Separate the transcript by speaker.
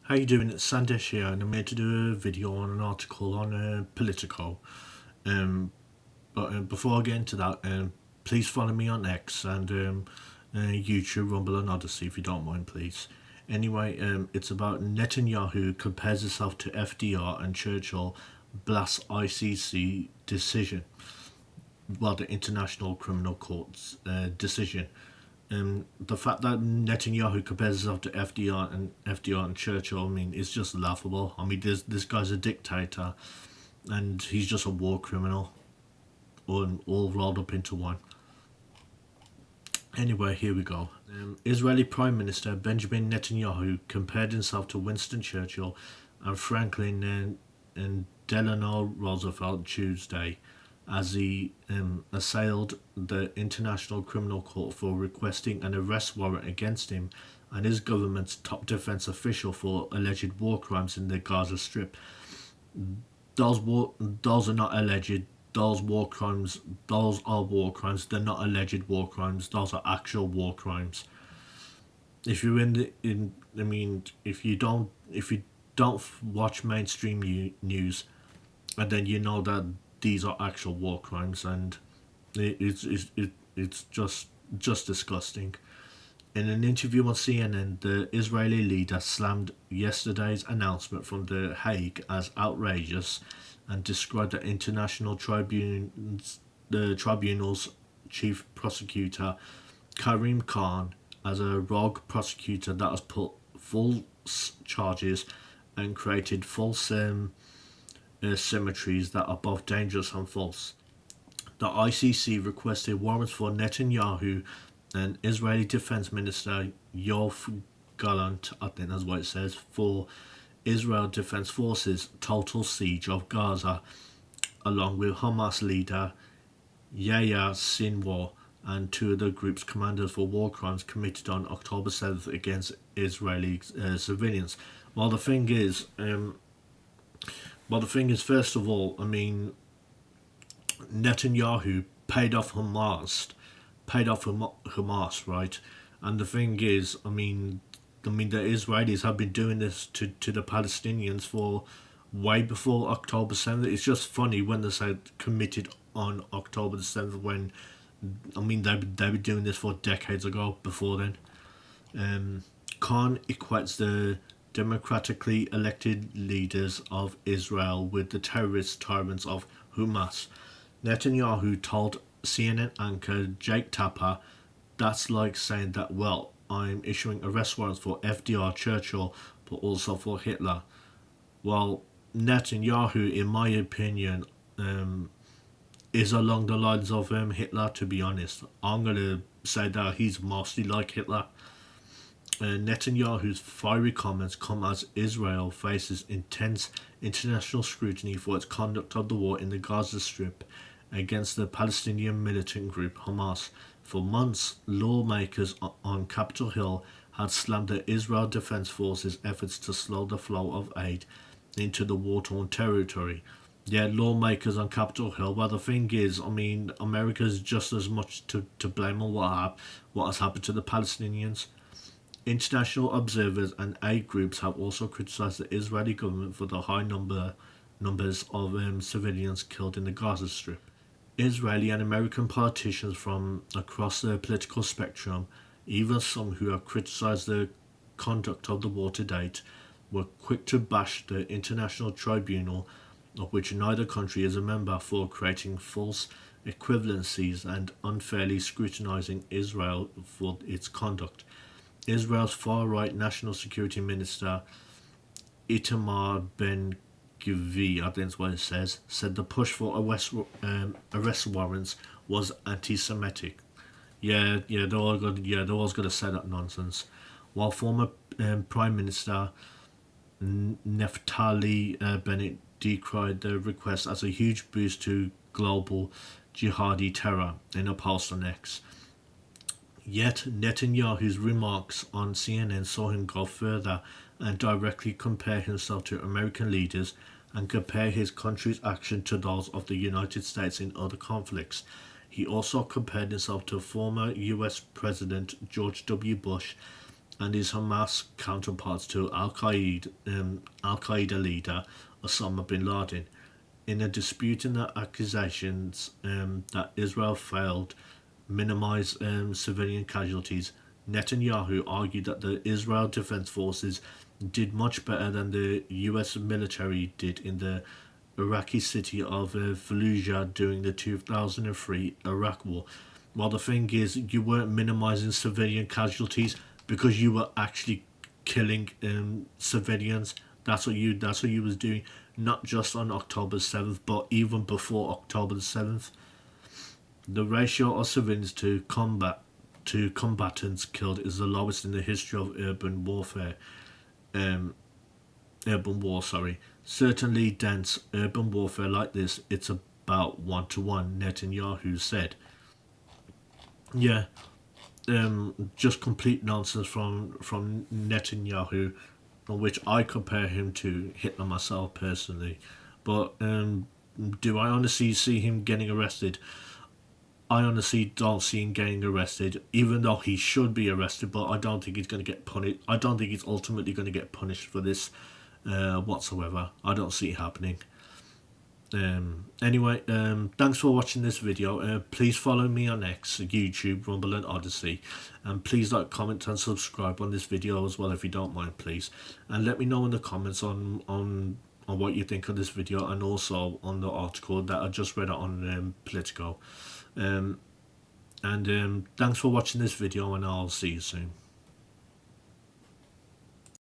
Speaker 1: How you doing? It's Sandesh here, and I'm here to do a video on an article on Politico. Um, but before I get into that, please follow me on X and YouTube, Rumble, and Odyssey if you don't mind, please. Anyway, it's about Netanyahu compares himself to FDR and Churchill, blasts ICC decision, well, the International Criminal Court's decision. The fact that Netanyahu compares himself to FDR and Churchill, I mean, is just laughable. I mean, this guy's a dictator, and he's just a war criminal, all rolled up into one. Anyway, here we go. Israeli Prime Minister Benjamin Netanyahu compared himself to Winston Churchill and Franklin and Delano Roosevelt Tuesday as he assailed the International Criminal Court for requesting an arrest warrant against him and his government's top defense official for alleged war crimes in the Gaza Strip. Those are not alleged. Those war crimes. Those are war crimes. They're not alleged war crimes. Those are actual war crimes. If you're I mean, if you don't watch mainstream news, and then you know that these are actual war crimes, and it's just disgusting. In an interview on CNN, the Israeli leader slammed yesterday's announcement from The Hague as outrageous and described the tribunal's chief prosecutor, Karim Khan, as a rogue prosecutor that has put false charges and created false symmetries that are both dangerous and false. The ICC requested warrants for Netanyahu and Israeli Defense Minister Yoav Gallant, I think that's what it says, for Israel Defense Forces' total siege of Gaza, along with Hamas leader Yahya Sinwar and two of the group's commanders for war crimes committed on October 7th against Israeli civilians. Well, the thing is, first of all, I mean, Netanyahu paid off Hamas, right? And the thing is, I mean, the Israelis have been doing this to the Palestinians for way before October 7th. It's just funny when they say committed on October the 7th when, I mean, they were doing this for decades ago before then. Khan equates the democratically elected leaders of Israel with the terrorist tyrants of Hamas. Netanyahu told CNN anchor Jake Tapper, "That's like saying that, well, I'm issuing arrest warrants for FDR, Churchill, but also for Hitler." Well, Netanyahu, in my opinion, is along the lines of Hitler, to be honest. I'm going to say that he's mostly like Hitler. Netanyahu's fiery comments come as Israel faces intense international scrutiny for its conduct of the war in the Gaza Strip against the Palestinian militant group Hamas. For months, lawmakers on Capitol Hill had slammed the Israel Defense Forces' efforts to slow the flow of aid into the war-torn territory. Yeah, lawmakers on Capitol Hill. Well, the thing is, I mean, America's just as much to blame on what has happened to the Palestinians. International observers and aid groups have also criticised the Israeli government for the high numbers of civilians killed in the Gaza Strip. Israeli and American politicians from across the political spectrum, even some who have criticised the conduct of the war to date, were quick to bash the International Tribunal, of which neither country is a member, for creating false equivalencies and unfairly scrutinising Israel for its conduct. Israel's far-right National Security Minister Itamar Ben-Gvir, I think that's what it said the push for arrest warrants was anti-Semitic. They're all going to say that nonsense. While former Prime Minister Neftali Bennett decried the request as a huge boost to global jihadi terror in a post on X. Yet Netanyahu's remarks on CNN saw him go further and directly compare himself to American leaders and compare his country's action to those of the United States in other conflicts. He also compared himself to former US President George W. Bush and his Hamas counterparts to Al-Qaeda leader Osama bin Laden. In a disputing the accusations that Israel failed minimize civilian casualties, Netanyahu argued that the Israel Defense Forces did much better than the US military did in the Iraqi city of Fallujah during the 2003 Iraq War. Well, the thing is, you weren't minimizing civilian casualties because you were actually killing civilians. That's what you was doing, not just on October 7th, but even before October 7th. The ratio of civilians to combatants killed is the lowest in the history of urban warfare. Urban war, sorry. Certainly dense urban warfare like this, it's about 1-to-1, Netanyahu said. Yeah, just complete nonsense from Netanyahu, which I compare him to Hitler myself personally. But do I honestly see him getting arrested? I honestly don't see him getting arrested, even though he should be arrested. But I don't think he's going to get punished. I don't think he's ultimately going to get punished for this whatsoever. I don't see it happening. Anyway, thanks for watching this video. Please follow me on X, YouTube, Rumble and Odyssey, and please like, comment and subscribe on this video as well if you don't mind, please. And let me know in the comments on what you think of this video, and also on the article that I just read on Politico. And thanks for watching this video, and I'll see you soon.